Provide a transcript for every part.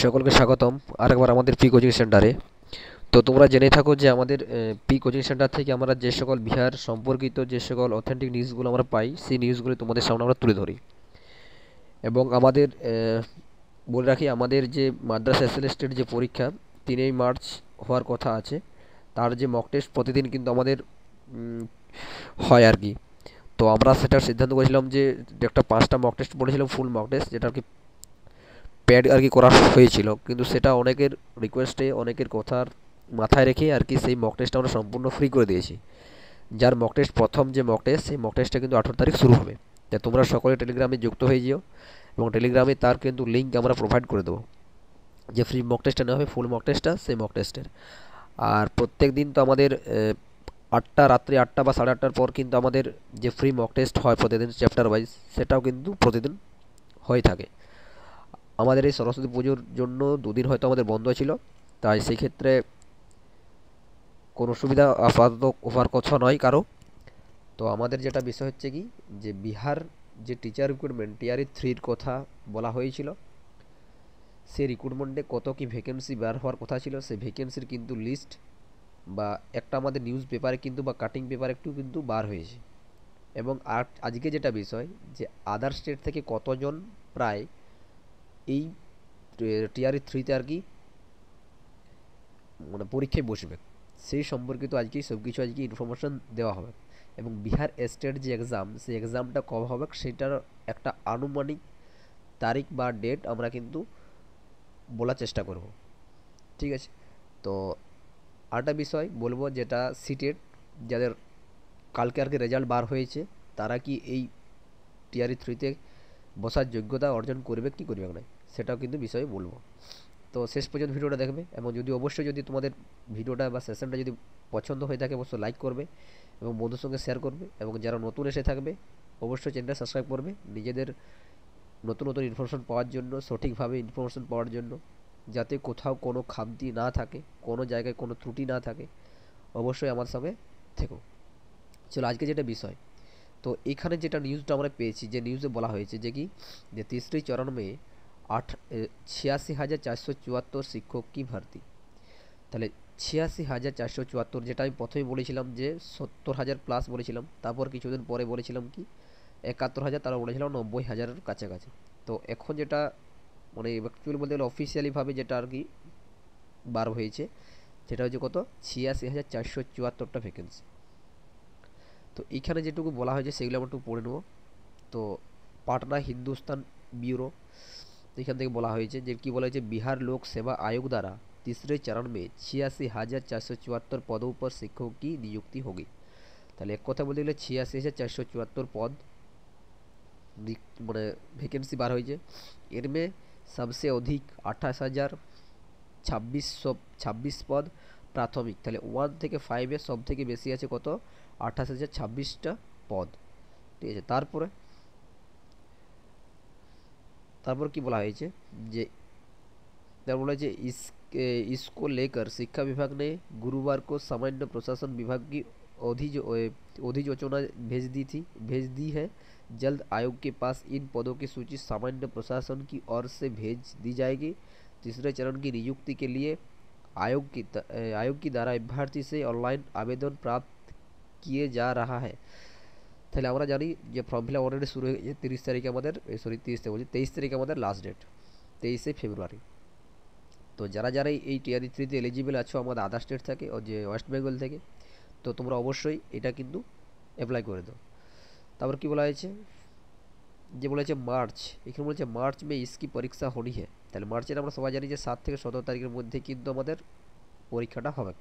সকলকে স্বাগতম আরেকবার আমাদের পি কোচিং সেন্টারে। তো তোমরা জেনে থাকো যে আমাদের পি কোচিং সেন্টার থেকে আমরা যে সকল বিহার সম্পর্কিত যে সকল অথেন্টিক নিউজগুলো আমরা পাই, সেই নিউজগুলো তোমাদের সামনে আমরা তুলে ধরি। এবং আমাদের বলে রাখি, আমাদের যে মাদ্রাসা এসএলএসটির যে পরীক্ষা 3ই মার্চ হওয়ার কথা আছে, তার যে মক টেস্ট প্রতিদিন কিন্তু আমাদের হয় আর কি। তো আমরা সেটার সিদ্ধান্ত করেছিলাম যে একটা 5টা মক টেস্ট বলেছিলাম, ফুল মক টেস্ট, যেটা আর কি প্যাড আর কি করা হয়েছিল, কিন্তু সেটা অনেকের রিকোয়েস্টে, অনেকের কথার মাথায় রেখে আর কি সেই মক টেস্টটা আমরা সম্পূর্ণ ফ্রি করে দিয়েছি। যার মক টেস্ট, প্রথম যে মক টেস্ট, সেই মক টেস্টটা কিন্তু 18 তারিখ শুরু হবে। তাই তোমরা সকলে টেলিগ্রামে যুক্ত হয়ে যেও, এবং টেলিগ্রামে তার কিন্তু লিঙ্ক আমরা প্রোভাইড করে দেবো, যে ফ্রি মক টেস্টটা নেওয়া হবে, ফুল মক টেস্টটা, সেই মক টেস্টের। আর প্রত্যেক দিন তো আমাদের রাত্রি 8টা বা 8:30টার পর কিন্তু আমাদের যে ফ্রি মক টেস্ট হয় প্রতিদিন চ্যাপ্টার ওয়াইজ, সেটাও কিন্তু প্রতিদিন হয়ে থাকে। আমাদের এই সরস্বতী পুজোর জন্য দুদিন হয়তো আমাদের বন্ধ ছিল, তাই সেই ক্ষেত্রে কোনো সুবিধা আপাতত হওয়ার কথা নয় কারো। তো আমাদের যেটা বিষয় হচ্ছে কি, যে বিহার যে টিচার রিক্রুটমেন্ট টিআরই 3-র কথা বলা হয়েছিল, সেই রিক্রুটমেন্টে কত কি ভ্যাকেন্সি বার হওয়ার কথা ছিল, সেই ভ্যাকেন্সির কিন্তু লিস্ট বা একটা আমাদের নিউজ পেপারে কিন্তু বা কাটিং পেপার একটু কিন্তু বার হয়েছে। এবং আজকে যেটা বিষয়, যে আদার স্টেট থেকে কতজন প্রায় এই টিআরই 3-তে আর কি মানে পরীক্ষায় বসবে, সেই সম্পর্কিত আজকে সব কিছু আজকে ইনফরমেশন দেওয়া হবে। এবং বিহার স্টেট যে এক্সাম, সেই এক্সামটা কবে হবে সেটার একটা আনুমানিক তারিখ বা ডেট আমরা কিন্তু বলার চেষ্টা করব। ঠিক আছে? তো আরেকটা বিষয় বলবো, যেটা সিটেট, যাদের কালকে আর কি রেজাল্ট বার হয়েছে, তারা কি এই টিআরই 3-তে বসার যোগ্যতা অর্জন করবে কি করবে না, সেটাও কিন্তু বিষয়ে বলবো। তো শেষ পর্যন্ত ভিডিওটা দেখবে, এবং যদি অবশ্যই যদি তোমাদের ভিডিওটা বা সেশনটা যদি পছন্দ হয়ে থাকে, অবশ্যই লাইক করবে এবং বন্ধুর সঙ্গে শেয়ার করবে। এবং যারা নতুন এসে থাকবে, অবশ্যই চ্যানেলটা সাবস্ক্রাইব করবে, নিজেদের নতুন নতুন ইনফরমেশন পাওয়ার জন্য, সঠিকভাবে ইনফরমেশন পাওয়ার জন্য, যাতে কোথাও কোনো খামতি না থাকে, কোনো জায়গায় কোনো ত্রুটি না থাকে। অবশ্যই আমার সঙ্গে থেকো। চলো আজকে যেটা বিষয়, তো এখানে যেটা নিউজটা আমরা পেয়েছি, যে নিউজে বলা হয়েছে যে কি, যে 3री चरण में 86,474 শিক্ষক কি ভর্তি। তাহলে 86,474, যেটা আমি প্রথমে বলেছিলাম যে 70,000 প্লাস বলেছিলাম, তারপর কিছুদিন পরে বলেছিলাম কি 71,000, তারপর বলেছিলাম 90,000-এর কাছাকাছি। তো এখন যেটা মানে অ্যাকচুয়ালি বলতে গেলে অফিসিয়ালিভাবে যেটা আর কি বার হয়েছে, সেটা হচ্ছে কত, 86,474টা ভ্যাকেন্সি। তো এইখানে যেটুকু বলা হয়েছে সেগুলো আমরা একটু পড়ে নেব। তো পাটনা হিন্দুস্তান ব্যুরো, এখান থেকে বলা হয়েছে যে কি বলা হয়েছে, बिहार लोक सेवा आयोग द्वारा 3रे चरण में 86,474 पदों पर शिक्षकों की नियुक्ति होगी। তাহলে এক কথা বলতে গেলে 86,474 পদ মানে ভ্যাকেন্সি বার হয়েছে। এর মে সবসে অধিক 28,026 পদ প্রাথমিক, তাহলে 1 থেকে 5-এ সব থেকে বেশি আছে কত, 28,026টা পদ। ঠিক আছে? তারপরে তারপর কি বলা হয়েছে, যে তারপর বলা হয়েছে इसको लेकर शिक्षा विभाग ने गुरुवार को सामान्य प्रशासन विभाग की अधिसूचना भेज दी है। जल्द आयोग के पास इन पदों की सूची सामान्य प्रशासन की ओर से भेज दी जाएगी। 3रे चरण की नियुक्ति के लिए आयोग की द्वारा अभ्यर्थी से ऑनलाइन आवेदन प्राप्त किए जा रहा है। তাহলে আমরা জানি যে ফর্ম ফিল আপ অলরেডি শুরু হয়ে গেছে। 30 তারিখে আমাদের, সরি 30 বলছি, 23 তারিখে আমাদের লাস্ট ডেট, 23শে ফেব্রুয়ারি। তো যারা যারা এই টিআরই 3-তে এলিজিবল আছো আমাদের আদার স্টেট থেকে ও যে ওয়েস্ট বেঙ্গল থেকে, তো তোমরা অবশ্যই এটা কিন্তু অ্যাপ্লাই করে দাও। তারপর কি বলা হয়েছে, যে বলেছে মার্চ, এখানে বলেছে মার্চ মে ইসকি পরীক্ষা হনি হে। তাহলে মার্চের আমরা সবাই জানি যে 7 থেকে 17 তারিখের মধ্যে কিন্তু আমাদের পরীক্ষাটা হবে।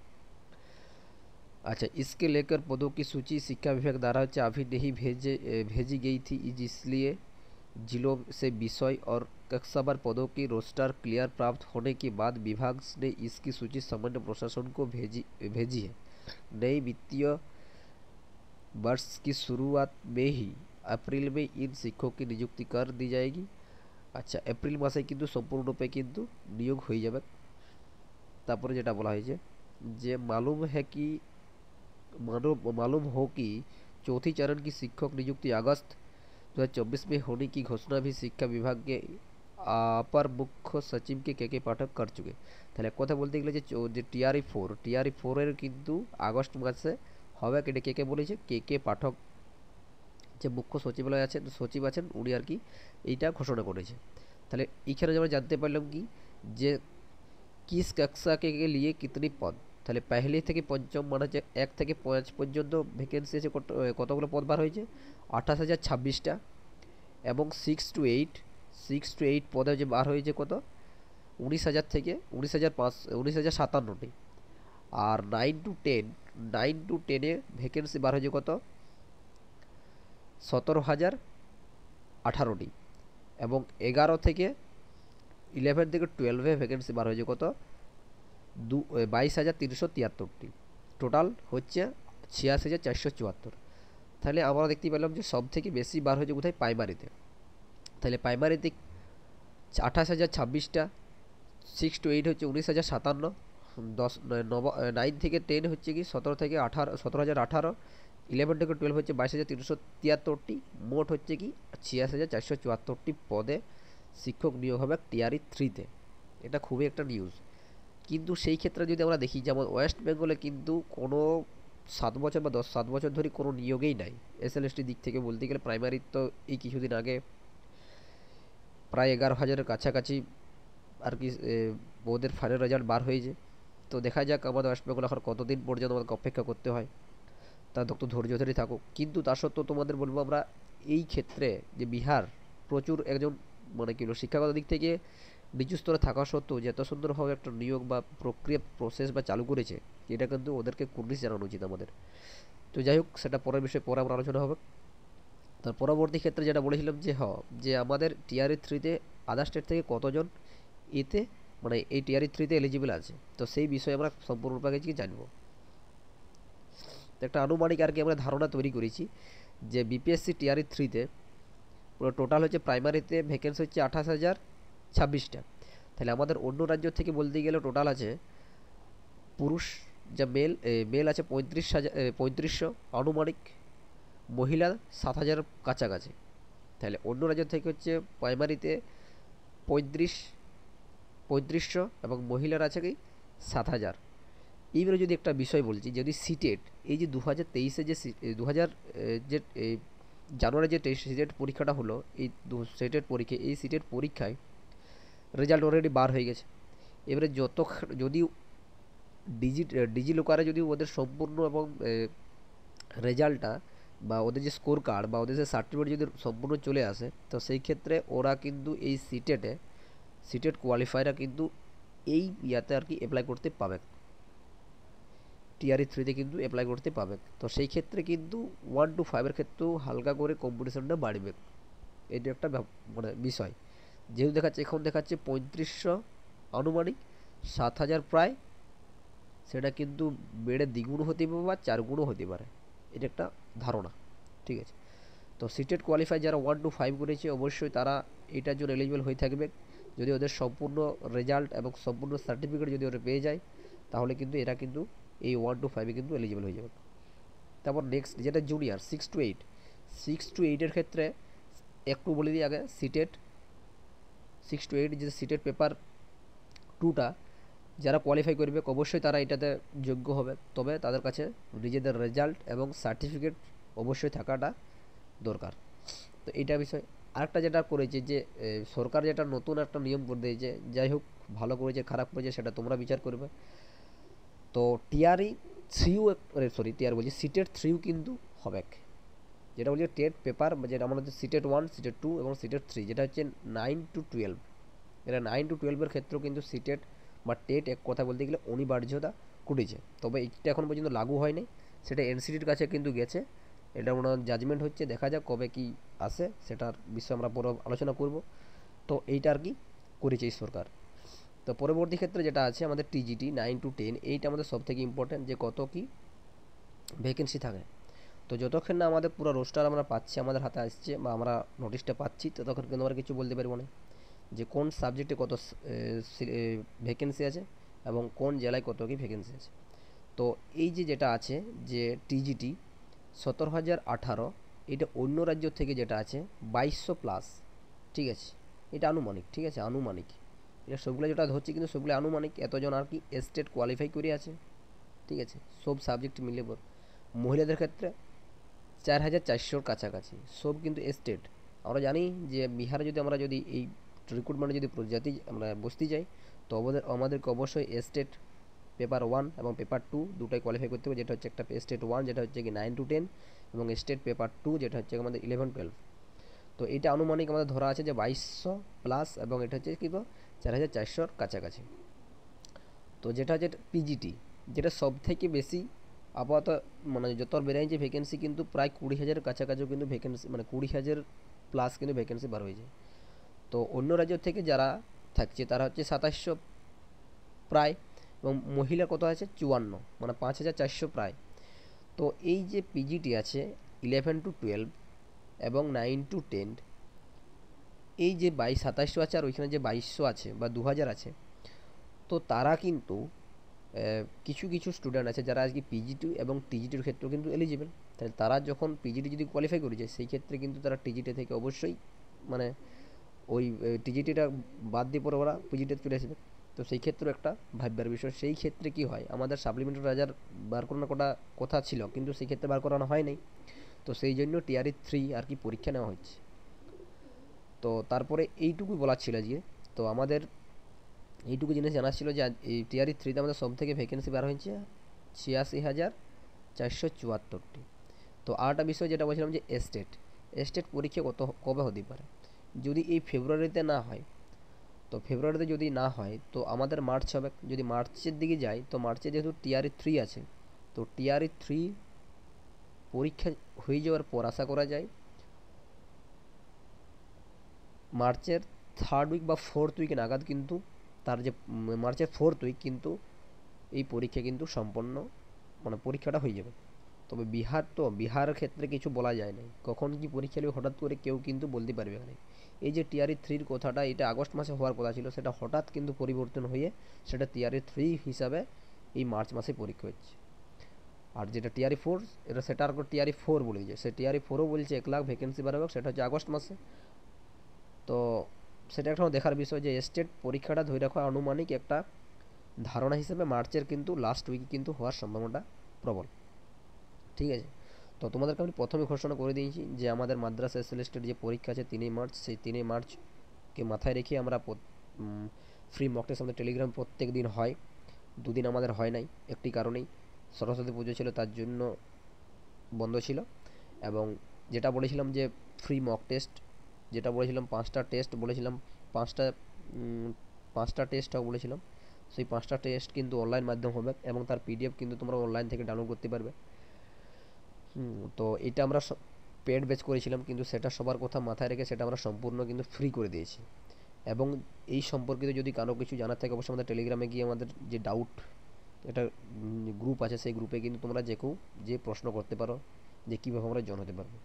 अच्छा, इसके लेकर पदों की सूची शिक्षा विभाग द्वारा अभी नहीं भेजी गई थी, इसलिए जिलों से विषय और कक्षावार पदों की रोस्टर क्लियर प्राप्त होने के बाद विभाग ने इसकी सूची सामान्य प्रशासन को भेजी है। नई वित्तीय वर्ष की शुरुआत में ही अप्रैल में इन शिक्षकों की नियुक्ति कर दी जाएगी। अच्छा, एप्रिल मासे किन्तु सम्पूर्ण रूपे किन्तु नियोग हो जाए। तारपरे जेटा बला हयेछे जे मालूम हो कि चौथी चरण की शिक्षक नियुक्ति अगस्त 2024 में होने की घोषणा भी शिक्षा विभाग के अपर मुख्य सचिव के पाठक कर चुके। তাহলে এক কথা বলতে গেলে যে টিআরই 4 এর কিন্তু আগস্ট মাসে হবে, এটা কে বলেছে, কে পাঠক যে মুখ্য সচিবালয় আছেন, সচিব আছেন, উনি আর কি এইটা ঘোষণা করেছে। তাহলে এইখানে আমরা জানতে পারলাম কি যে কিস কক্ষা के लिए कितनी পদ। তাহলে পহলে থেকে পঞ্চম মানে হচ্ছে 1 থেকে 5 পর্যন্ত ভ্যাকেন্সি আছে, কতগুলো পদ বার হয়েছে, 28,026টা। এবং 6 to 8 পদে যে বার হয়েছে কত, 19,000 থেকে 19,057টি। আর 9 to 10 ভ্যাকেন্সি বার হয়েছে কত, 17,018টি। এবং 11 থেকে 11 থেকে 12 ভ্যাকেন্সি বার হয়েছে কত, 22,373টি। টোটাল হচ্ছে 86,474। তাহলে আমরা দেখতে পেলাম যে সব থেকে বেশি বার হয়েছে কোথায়, প্রাইমারিতে। তাহলে প্রাইমারিতে 28,026টা, 6 to 8 হচ্ছে 19,057, 9 থেকে 10 হচ্ছে কি 17,018, 11 থেকে 12 হচ্ছে 22,373টি। মোট হচ্ছে কি 86,474টি পদে শিক্ষক নিয়োগ হবে টিআরই 3-তে। এটা খুবই একটা নিউজ। কিন্তু সেই ক্ষেত্রে যদি আমরা দেখি, যেমন ওয়েস্ট বেঙ্গলে কিন্তু কোনো 7 বছর বা 7 বছর ধরে কোনো নিয়োগেই নাই এসএলএসটি দিক থেকে বলতে গেলে। প্রাইমারি তো এই কিছুদিন আগে প্রায় 11,000-এর কাছাকাছি আর কি ওদের ফাইনাল রেজাল্ট বার হয়েছে। তো দেখা যাক আমাদের ওয়েস্ট বেঙ্গল এখন কতদিন পর্যন্ত আমাদেরকে অপেক্ষা করতে হয়, তা তো ধৈর্য ধরে থাকুক। কিন্তু তা সত্ত্বেও তোমাদের বলবো আমরা এই ক্ষেত্রে যে বিহার প্রচুর একজন মানে কি বলবো শিক্ষাগত দিক থেকে নিচু স্তরে থাকা সত্ত্বেও যে এত সুন্দরভাবে একটা নিয়োগ বা প্রক্রিয়া প্রসেস বা চালু করেছে, এটা কিন্তু ওদেরকে কুর্নিশ জানানো উচিত আমাদের। তো যাই হোক, সেটা পরের বিষয়ে পরে আমরা আলোচনা হবে। তার পরবর্তী ক্ষেত্রে যেটা বলেছিলাম যে আমাদের টিআরই 3-তে আদার স্টেট থেকে কতজন এতে মানে এই টিআরই 3-তে এলিজিবল আছে, তো সেই বিষয়ে আমরা সম্পূর্ণভাবে জানবো। তো একটা আনুমানিক আর কি আমরা ধারণা তৈরি করেছি যে বিপিএসসি টিআরই 3-তে পুরো টোটাল হচ্ছে প্রাইমারিতে ভ্যাকেন্সি হচ্ছে 28,026টা। তাহলে আমাদের অন্য রাজ্য থেকে বলতে গেলে টোটাল আছে পুরুষ যা মেল আছে 35,000 আনুমানিক, মহিলা 7,000 কাছাকাছি। তাহলে অন্য রাজ্য থেকে হচ্ছে প্রাইমারিতে 35,000 এবং মহিলার আছে কি 7,000। এইবারে যদি একটা বিষয় বলছি, যদি সিটেট এই যে 2023-এ যে 2000 যে জানুয়ারি যে সিটেট পরীক্ষাটা হলো, এই সিটেট পরীক্ষা, এই সিটেট পরীক্ষায় রেজাল্ট অলরেডি বার হয়ে গেছে। এবারে যদি ডিজি লকারে যদি ওদের সম্পূর্ণ এবং রেজাল্টটা বা ওদের যে স্কোর কার্ড বা ওদের যে সার্টিফিকেট যদি সম্পূর্ণ চলে আসে, তো সেই ক্ষেত্রে ওরা কিন্তু এই সিটেট কোয়ালিফায়াররা কিন্তু এই ইয়াতে আর কি অ্যাপ্লাই করতে পাবে, টিআরই 3-তে কিন্তু অ্যাপ্লাই করতে পাবে। তো সেই ক্ষেত্রে কিন্তু 1 to 5-এর ক্ষেত্রেও হালকা করে কম্পিটিশনটা বাড়বে। এটা একটা মানে বিষয়। যেহেতু এখন দেখাচ্ছে 3500 আনুমানিক, 7,000 প্রায়, সেটা কিন্তু বেড়ে দ্বিগুণ হতে পারে বা 4 গুণও হতে পারে। এটা একটা ধারণা, ঠিক আছে। তো সিটেট কোয়ালিফাই যারা 1 to 5 করেছে অবশ্যই তারা এটার জন্য এলিজিবল হয়ে থাকবে। যদি ওদের সম্পূর্ণ রেজাল্ট এবং সম্পূর্ণ সার্টিফিকেট যদি ওরা পেয়ে যায়, তাহলে কিন্তু এরা কিন্তু এই 1 to 5-এ কিন্তু এলিজিবল হয়ে যাবে। তারপর নেক্সট যেটা জুনিয়র 6 to 8-এর ক্ষেত্রে একটু বলে দিই আগে। 6 to 8 যে সিটেট পেপার 2টা যারা কোয়ালিফাই করবে অবশ্যই তারা এটাতে যোগ্য হবে, তবে তাদের কাছে নিজেদের রেজাল্ট এবং সার্টিফিকেট অবশ্যই থাকাটা দরকার। তো এইটা বিষয়। আরেকটা যেটা করেছে যে সরকার যেটা নতুন একটা নিয়ম করে দিয়েছে, যাই হোক ভালো করেছে খারাপ করেছে সেটা তোমরা বিচার করবে। তো সিটেট 3 কিন্তু হবে, যেটা বলছে টেট পেপার, যেটা আমাদের সিটেট 1, সিটেট 2 এবং সিটেট 3, যেটা হচ্ছে 9 to 12। এটা 9 to 12-এর ক্ষেত্রেও কিন্তু সিটেট বা টেট এক কথা বলতে গেলে অনিবার্যতা করেছে, তবে এটা এখন পর্যন্ত লাগু হয়নি, সেটা এনসিটির কাছে কিন্তু গেছে। এটা ওনার জাজমেন্ট হচ্ছে, দেখা যাক কবে কি আসে, সেটার বিষয়ে আমরা পুরো আলোচনা করব। তো এইটা আর কি করেছে এই সরকার। তো পরবর্তী ক্ষেত্রে যেটা আছে আমাদের টিজিটি 9 to 10, এইটা আমাদের সব থেকে ইম্পর্টেন্ট যে কত কি ভ্যাকেন্সি থাকে। তো যতক্ষণ না আমাদের পুরো রোস্টার আমরা পাচ্ছি, আমাদের হাতে আসছে বা আমরা নোটিশটা পাচ্ছি, ততক্ষণ কিন্তু আমরা কিছু বলতে পারবো না যে কোন সাবজেক্টে কত ভ্যাকেন্সি আছে এবং কোন জেলায় কত কি ভ্যাকেন্সি আছে। তো এই যে যেটা আছে যে টিজিটি 17,018, এটা অন্য রাজ্য থেকে যেটা আছে 2200 প্লাস, ঠিক আছে। এটা আনুমানিক, ঠিক আছে, আনুমানিক। এটা সবগুলো যেটা ধরছি কিন্তু সবগুলো আনুমানিক, এতজন আর কি স্টেট কোয়ালিফাই করে আছে, ঠিক আছে, সব সাবজেক্ট মিলে। মহিলাদের ক্ষেত্রে 4,400-র কাছাকাছি, সব কিন্তু স্টেট। আমরা জানি যে বিহারে যদি আমরা যদি এই রিক্রুটমেন্টে যদি জাতি আমরা বসতে যাই, তো আমাদেরকে অবশ্যই স্টেট পেপার 1 এবং পেপার 2 দুটাই কোয়ালিফাই করতে হবে, যেটা হচ্ছে একটা স্টেট 1 যেটা হচ্ছে কি 9 to 10, এবং স্টেট পেপার 2 যেটা হচ্ছে আমাদের 11-12। তো এটা আনুমানিক আমাদের ধরা আছে যে 2200 প্লাস, এবং এটা হচ্ছে কি 4,400-র কাছাকাছি। তো যেটা হচ্ছে পিজিটি, যেটা সব থেকে বেশি আপাতত, মানে যত বেরিয়েছে ভ্যাকেন্সি কিন্তু প্রায় 20,000-এর কাছাকাছিও কিন্তু ভ্যাকেন্সি, মানে 20,000 প্লাস কিন্তু ভ্যাকেন্সি বার হয়ে যায়। তো অন্য রাজ্য থেকে যারা থাকছে তারা হচ্ছে 2700 প্রায়, এবং মহিলা কত আছে 54, মানে 5,400 প্রায়। তো এই যে পিজিটি আছে 11-12 এবং 9-10, এই যে 2700 আছে আর ওইখানে যে 2200 আছে বা 2000 আছে, তো তারা কিন্তু কিছু কিছু স্টুডেন্ট আছে যারা আজকে পিজিটি এবং টিজিটির ক্ষেত্রেও কিন্তু এলিজিবল। তাহলে তারা যখন পিজিটি যদি কোয়ালিফাই করে যায়, সেই ক্ষেত্রে কিন্তু তারা টিজিটি থেকে অবশ্যই, মানে ওই টিজিটিটা বাদ দিয়ে পরে ওরা পিজিটিতে চলে আসবে। তো সেই ক্ষেত্রেও একটা ভাববার বিষয়। সেই ক্ষেত্রে কি হয়, আমাদের সাপ্লিমেন্টারি রাজার বার করানোর কথা ছিল, কিন্তু সেই ক্ষেত্রে বার করানো হয় নাই। তো সেই জন্য টিআরই 3 আর কি পরীক্ষা নেওয়া হচ্ছে। তো তারপরে এইটুকু বলার ছিল আজকে। তো আমাদের এইটুকু জিনিস জানার ছিল যে এই টিআরই 3-তে আমাদের সব থেকে ভ্যাকেন্সি বার হয়েছে 86,474টি। তো আরেকটা বিষয় যেটা বলছিলাম যে এস্টেট, এস্টেট পরীক্ষা কবে হতে পারে, যদি এই ফেব্রুয়ারিতে না হয়, তো ফেব্রুয়ারিতে যদি না হয় তো আমাদের মার্চ হবে। যদি মার্চের দিকে যাই, তো মার্চে যেহেতু টিআরই 3 আছে, তো টিআরই 3 পরীক্ষা হয়ে যাওয়ার পর আশা করা যায় মার্চের 3rd উইক বা 4th উইক নাগাদ কিন্তু তার যে মার্চের 4th উইক কিন্তু এই পরীক্ষা কিন্তু সম্পন্ন, মানে পরীক্ষাটা হয়ে যাবে। তবে বিহার, তো বিহারের ক্ষেত্রে কিছু বলা যায় না, কখন কি পরীক্ষা নেবে হঠাৎ করে কেউ কিন্তু বলতে পারবে না। এই যে টিআরই 3-র কথাটা, এটা আগস্ট মাসে হওয়ার কথা ছিল, সেটা হঠাৎ কিন্তু পরিবর্তন হয়ে সেটা টিআরই 3 হিসাবে এই মার্চ মাসে পরীক্ষা হচ্ছে। আর যেটা টিআরই 4, এটা সেটা আর টিআরই 4 বলে দিয়েছে, সে টিআরই 4ও বলছে 1 লাখ ভ্যাকেন্সি বাড়াবে, সেটা হচ্ছে আগস্ট মাসে। তো সেটা একটা দেখার বিষয় যে স্টেট পরীক্ষাটা ধরে রাখা আনুমানিক একটা ধারণা হিসেবে মার্চের কিন্তু লাস্ট উইকে কিন্তু হওয়ার সম্ভাবনাটা প্রবল, ঠিক আছে। তো তোমাদেরকে আমি প্রথমে ঘোষণা করে দিয়েছি যে আমাদের মাদ্রাসা এসএলএসটির যে পরীক্ষা আছে 3 মার্চ, সেই 3 মার্চকে মাথায় রেখে আমরা ফ্রি মক টেস্ট আমাদের টেলিগ্রাম প্রত্যেক দিন হয়। দুদিন আমাদের হয় নাই, একটি কারণেই সরস্বতী পুজো ছিল, তার জন্য বন্ধ ছিল। এবং যেটা বলেছিলাম যে ফ্রি মক টেস্ট, যেটা বলেছিলাম 5টা টেস্ট বলেছিলাম, 5টা 5টা টেস্ট হবে বলেছিলাম, সেই 5টা টেস্ট কিন্তু অনলাইন মাধ্যম হবে, এবং তার পিডিএফ কিন্তু তোমরা অনলাইন থেকে ডাউনলোড করতে পারবে। তো এটা আমরা পেড ব্যাচ করেছিলাম, কিন্তু সেটা সবার কথা মাথায় রেখে সেটা আমরা সম্পূর্ণ কিন্তু ফ্রি করে দিয়েছি। এবং এই সম্পর্কিত যদি কারো কিছু জানার থাকে, অবশ্যই আমাদের টেলিগ্রামে গিয়ে আমাদের যে ডাউট, এটা গ্রুপ আছে, সেই গ্রুপে কিন্তু তোমরা যে কেউ যে প্রশ্ন করতে পারো যে কীভাবে আমরা জয়েন হতে পারবো।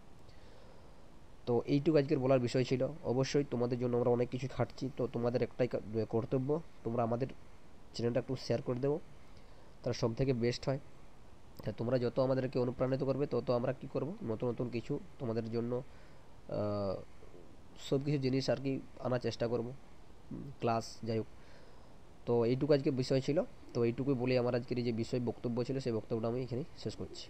তো এইটুকু আজকের বলার বিষয় ছিল। অবশ্যই তোমাদের জন্য আমরা অনেক কিছু খাটছি, তো তোমাদের একটাই কর্তব্য, তোমরা আমাদের চ্যানেলটা একটু শেয়ার করে দেবো, তারা সব থেকে বেস্ট হয়। তা তোমরা যত আমাদেরকে অনুপ্রাণিত করবে, তত আমরা কী করব, নতুন নতুন কিছু তোমাদের জন্য সব কিছু জিনিস আর কি আনার চেষ্টা করব, ক্লাস যাই হোক। তো এইটুকু আজকে বিষয় ছিল। তো এইটুকুই বলে আমার আজকের এই যে বিষয় বক্তব্য ছিল, সেই বক্তব্যটা আমি এখানেই শেষ করছি।